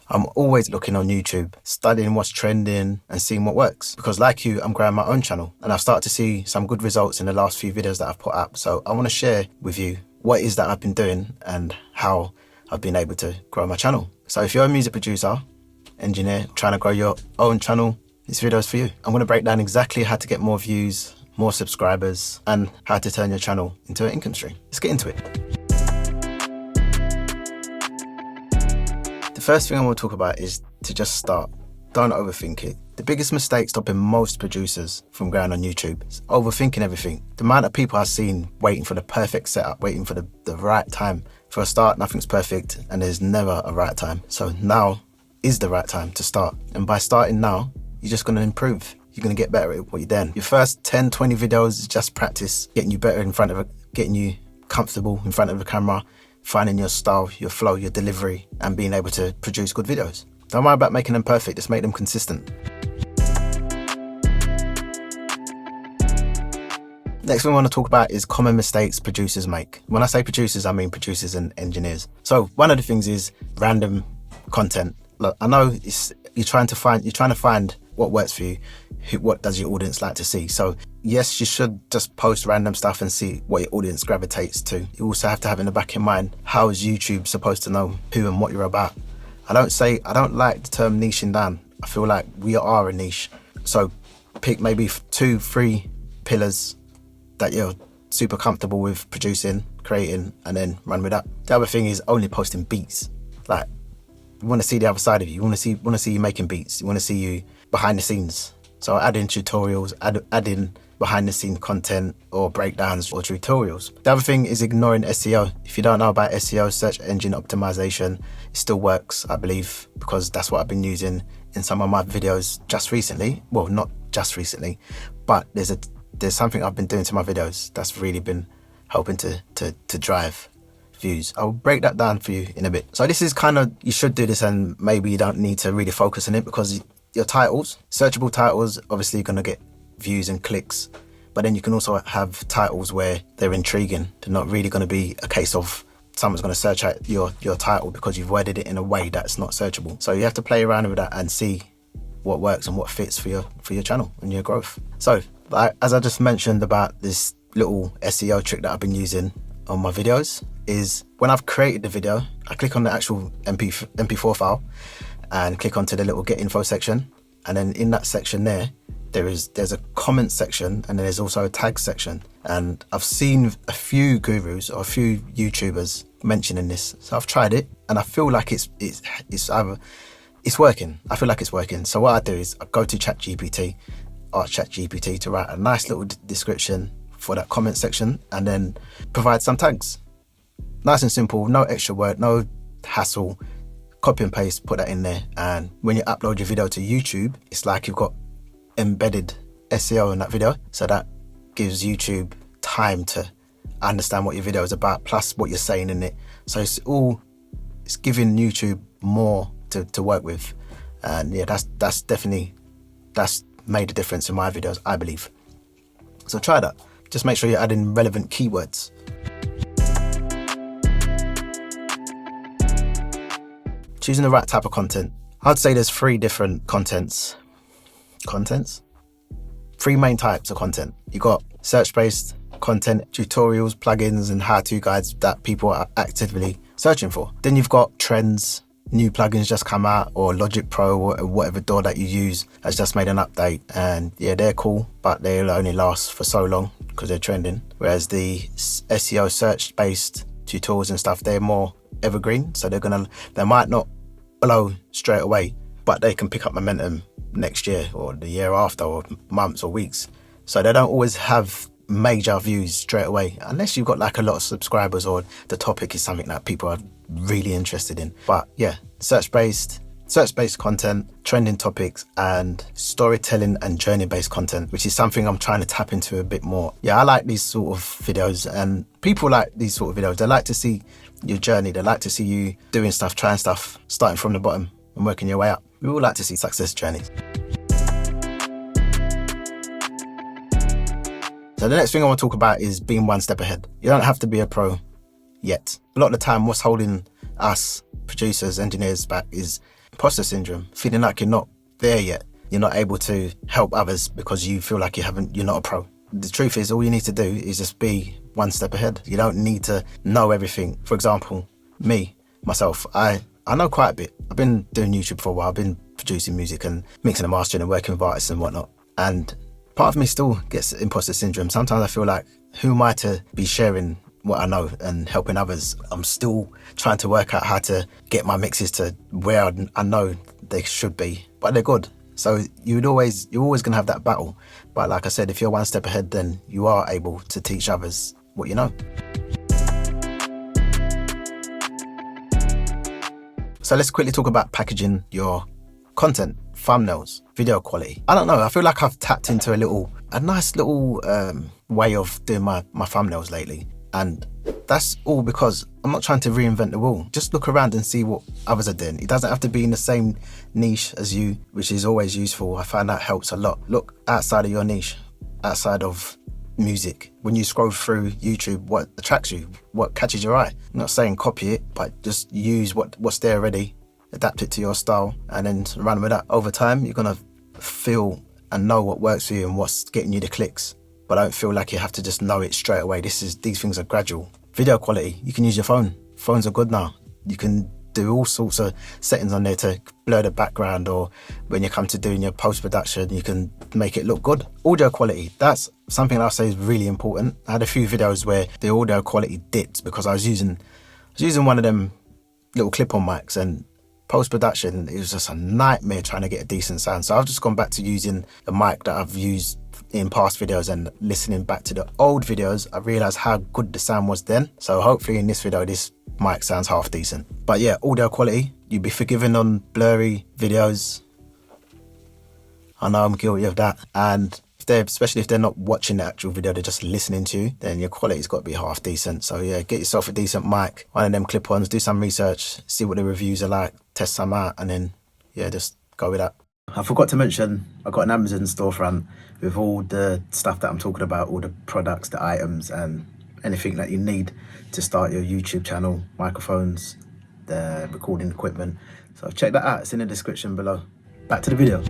I'm always looking on YouTube, studying what's trending and seeing what works. Because like you, I'm growing my own channel and I've started to see some good results in the last few videos that I've put up. So I want to share with you what it is that I've been doing and how I've been able to grow my channel. So if you're a music producer, engineer, trying to grow your own channel, this video is for you. I'm going to break down exactly how to get more views, more subscribers, and how to turn your channel into an income stream. Let's get into it. The first thing I want to talk about is to just start. Don't overthink it. The biggest mistake stopping most producers from growing on YouTube is overthinking everything. The amount of people I've seen waiting for the perfect setup, waiting for the right time. For a start, nothing's perfect and there's never a right time. So now is the right time to start. And by starting now, you're just going to improve. You're going to get better at what you're doing. Your first 10, 20 videos is just practice, getting you better in front of getting you comfortable in front of the camera, finding your style, your flow, your delivery, and being able to produce good videos. Don't worry about making them perfect, just make them consistent. Next thing I want to talk about is common mistakes producers make. When I say producers, I mean producers and engineers. So one of the things is random content. Look, I know you're trying to find what works for you, what does your audience like to see. So yes, you should just post random stuff and see what your audience gravitates to. You also have to have in the back of your mind, how is YouTube supposed to know who and what you're about? I don't like the term niching down. I feel like we are a niche. So pick maybe 2-3 pillars that you're super comfortable with producing, creating, and then run with that. The other thing is only posting beats. Like, you want to see the other side of you. You want to see you making beats. You want to see you behind the scenes. So add in tutorials, add in behind the scene content or breakdowns or tutorials. The other thing is ignoring SEO. If you don't know about SEO, search engine optimization, it still works, I believe, because that's what I've been using in some of my videos just recently. Well, not just recently, but there's something I've been doing to my videos that's really been helping to drive views. I'll break that down for you in a bit. So this is kind of, you should do this and maybe you don't need to really focus on it, because your titles, searchable titles, obviously you're going to get views and clicks, but then you can also have titles where they're intriguing. They're not really going to be a case of someone's going to search out your title because you've worded it in a way that's not searchable. So you have to play around with that and see what works and what fits for your channel and your growth. So as I just mentioned about this little SEO trick that I've been using on my videos, is when I've created the video, I click on the actual MP4 file and click onto the little get info section, and then in that section there's a comment section, and then there's also a tag section. And I've seen a few gurus or a few YouTubers mentioning this, so I've tried it and I feel like it's working. I feel like it's working. So what I do is I go to ChatGPT, ask ChatGPT to write a nice little description for that comment section and then provide some tags. Nice and simple, no extra work, no hassle. Copy and paste, put that in there, and when you upload your video to YouTube, it's like you've got embedded SEO in that video, so that gives YouTube time to understand what your video is about, plus what you're saying in it. So it's giving YouTube more to work with, and yeah, that's made a difference in my videos, I believe. So try that. Just make sure you're adding relevant keywords. Choosing the right type of content. I'd say there's 3 different contents. Three main types of content. You got search-based content, tutorials, plugins, and how-to guides that people are actively searching for. Then you've got trends, new plugins just come out, or Logic Pro or whatever DAW that you use has just made an update, and yeah, they're cool, but they'll only last for so long because they're trending. Whereas the SEO search-based tutorials and stuff, they're more evergreen, so they might not blow straight away, but they can pick up momentum next year or the year after, or months or weeks. So they don't always have major views straight away, unless you've got like a lot of subscribers or the topic is something that people are really interested in. But yeah, search-based content, trending topics, and storytelling and journey-based content, which is something I'm trying to tap into a bit more. Yeah, I like these sort of videos, and people like these sort of videos. They like to see your journey. They like to see you doing stuff, trying stuff, starting from the bottom and working your way up. We all like to see success journeys. So the next thing I want to talk about is being one step ahead. You don't have to be a pro yet. A lot of the time, what's holding us producers, engineers back is imposter syndrome, feeling like you're not there yet. You're not able to help others because you feel like you're not a pro. The truth is, all you need to do is just be one step ahead. You don't need to know everything. For example, myself, I know quite a bit. I've been doing YouTube for a while. I've been producing music and mixing and mastering and working with artists and whatnot. And part of me still gets imposter syndrome. Sometimes I feel like, who am I to be sharing what I know and helping others? I'm still trying to work out how to get my mixes to where I know they should be, but they're good. So you're always going to have that battle. But like I said, if you're one step ahead, then you are able to teach others what you know. So let's quickly talk about packaging your content, thumbnails, video quality. I don't know, I feel like I've tapped into a nice little way of doing my thumbnails lately. And that's all because I'm not trying to reinvent the wheel. Just look around and see what others are doing. It doesn't have to be in the same niche as you, which is always useful. I find that helps a lot. Look outside of your niche, outside of music. When you scroll through YouTube, what attracts you, what catches your eye? I'm not saying copy it, but just use what's there already, adapt it to your style, and then run with that. Over time, you're gonna feel and know what works for you and what's getting you the clicks. But I don't feel like you have to just know it straight away. These things are gradual. Video quality, you can use your phone. Phones are good now. You can do all sorts of settings on there to blur the background, or when you come to doing your post-production, you can make it look good. Audio quality, that's something I'll say is really important. I had a few videos where the audio quality dipped because I was using one of them little clip-on mics, and post-production, it was just a nightmare trying to get a decent sound. So I've just gone back to using the mic that I've used in past videos, and listening back to the old videos, I realized how good the sound was then. So hopefully in this video, this mic sounds half decent. But yeah, audio quality, you'd be forgiven on blurry videos. I know I'm guilty of that. And especially if they're not watching the actual video, they're just listening to you, then your quality's got to be half decent. So yeah, get yourself a decent mic, one of them clip-ons, do some research, see what the reviews are like, test some out, and then yeah, just go with that. I forgot to mention, I've got an Amazon storefront with all the stuff that I'm talking about, all the products, the items, and anything that you need to start your YouTube channel, microphones, the recording equipment. So check that out, it's in the description below. Back to the video.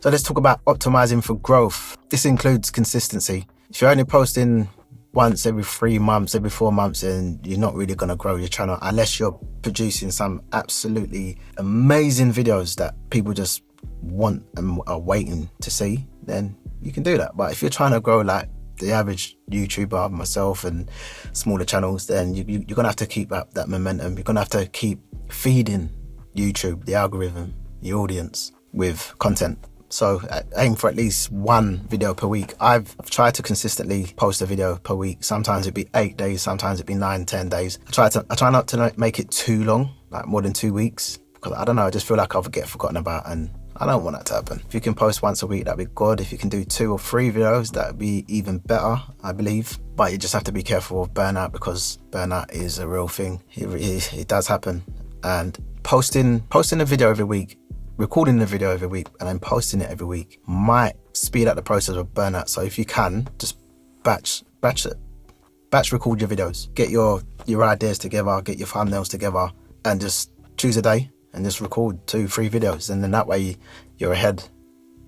So let's talk about optimizing for growth. This includes consistency. If you're only posting once every 3 months, every 4 months, and you're not really going to grow your channel unless you're producing some absolutely amazing videos that people just want and are waiting to see, then you can do that. But if you're trying to grow like the average YouTuber, myself, and smaller channels, then you're going to have to keep up that momentum. You're going to have to keep feeding YouTube, the algorithm, the audience with content. So aim for at least one video per week. I've tried to consistently post a video per week. Sometimes it'd be 8 days, sometimes it'd be 9, 10 days. I try not to make it too long, like more than 2 weeks, because I don't know, I just feel like I'll get forgotten about, and I don't want that to happen. If you can post once a week, that'd be good. If you can do 2 or 3 videos, that'd be even better, I believe. But you just have to be careful of burnout, because burnout is a real thing. It does happen. And posting a video every week, recording the video every week, and then posting it every week might speed up the process of burnout. So if you can, just batch record your videos, get your ideas together, get your thumbnails together, and just choose a day and just record 2, 3 videos. And then that way you're ahead,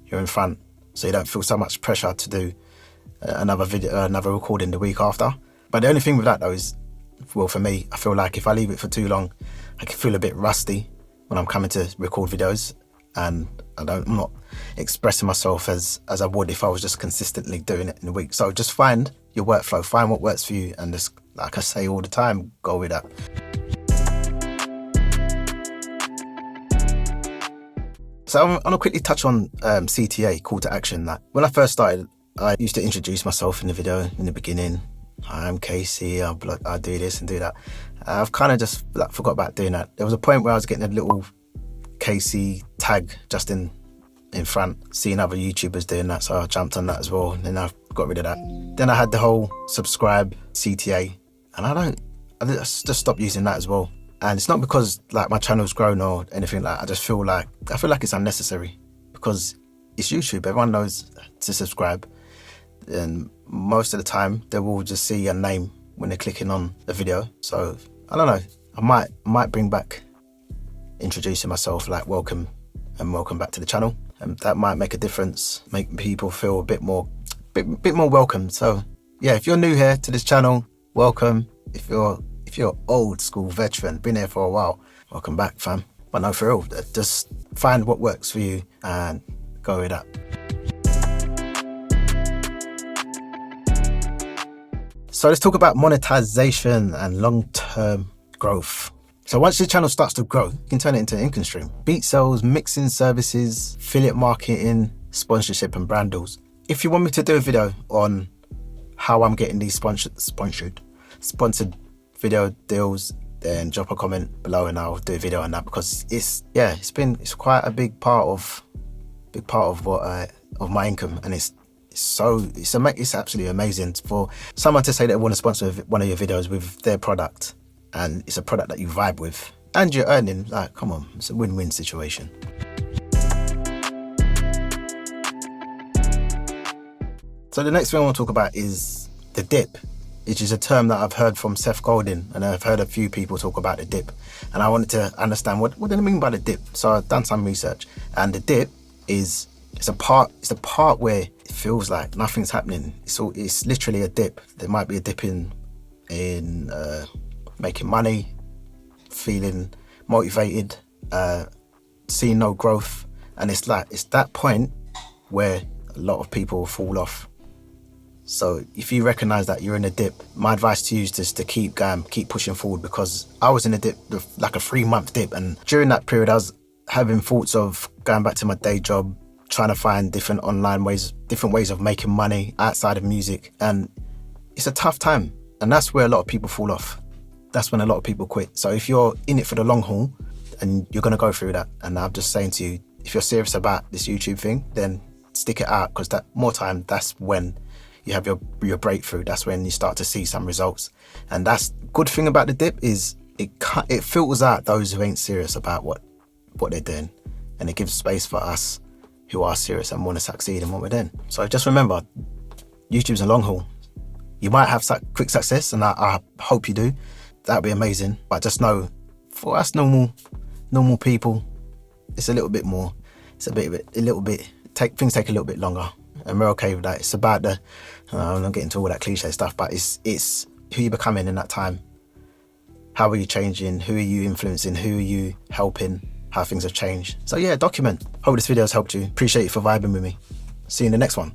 you're in front, so you don't feel so much pressure to do another recording the week after. But the only thing with that though is, well, for me, I feel like if I leave it for too long, I can feel a bit rusty when I'm coming to record videos, and I'm not expressing myself as I would if I was just consistently doing it in a week. So just find your workflow, find what works for you, and just, like I say all the time, go with that. So I'm gonna quickly touch on CTA, call to action. Like when I first started, I used to introduce myself in the video in the beginning. I'm Casey, I do this and do that. I've kind of just forgot about doing that. There was a point where I was getting a little Casey tag just in front, seeing other YouTubers doing that, so I jumped on that as well, and then I got rid of that. Then I had the whole subscribe CTA, and I just stopped using that as well. And it's not because like my channel's grown or anything like that. I just feel like it's unnecessary, because it's YouTube. Everyone knows to subscribe, and most of the time they will just see your name when they're clicking on the video. So I don't know, I might bring back introducing myself, like welcome back to the channel, and that might make a difference, make people feel a bit more welcome. So yeah, if you're new here to this channel, welcome. If you're old school veteran, been here for a while, welcome back, fam. But no, for real, just find what works for you and go with that. So let's talk about monetization and long-term growth. So once your channel starts to grow, you can turn it into an income stream. Beat sales, mixing services, affiliate marketing, sponsorship and brand deals. If you want me to do a video on how I'm getting these sponsored video deals, then drop a comment below and I'll do a video on that, because it's quite a big part of my income, and it's absolutely amazing for someone to say they want to sponsor one of your videos with their product, and it's a product that you vibe with and you're earning. Like, come on, it's a win-win situation. So the next thing I want to talk about is the dip, which is a term that I've heard from Seth Godin, and I've heard a few people talk about the dip, and I wanted to understand what do they mean by the dip. So I've done some research, and the dip is the part where it feels like nothing's happening. It's literally a dip. There might be a dip in making money, feeling motivated, seeing no growth, and it's that point where a lot of people fall off. So if you recognize that you're in a dip, my advice to you is just to keep going, keep pushing forward, because I was in a dip, like a 3-month dip, and during that period I was having thoughts of going back to my day job, trying to find different ways of making money outside of music, and it's a tough time, and that's where a lot of people fall off. That's when a lot of people quit. So if you're in it for the long haul and you're going to go through that, and I'm just saying to you, if you're serious about this YouTube thing, then stick it out, because that's when you have your breakthrough. That's when you start to see some results. And that's good thing about the dip is it filters out those who ain't serious about what they're doing, and it gives space for us who are serious and want to succeed in what we're doing. So just remember, YouTube's a long haul. You might have quick success, and I hope you do. That'd be amazing. But just know, for us normal people, it's a little bit more. Things take a little bit longer, and we're okay with that. It's about I'm not getting into all that cliche stuff, but it's who you're becoming in that time. How are you changing? Who are you influencing? Who are you helping? How things have changed. So yeah, document. Hope this video has helped you. Appreciate you for vibing with me. See you in the next one.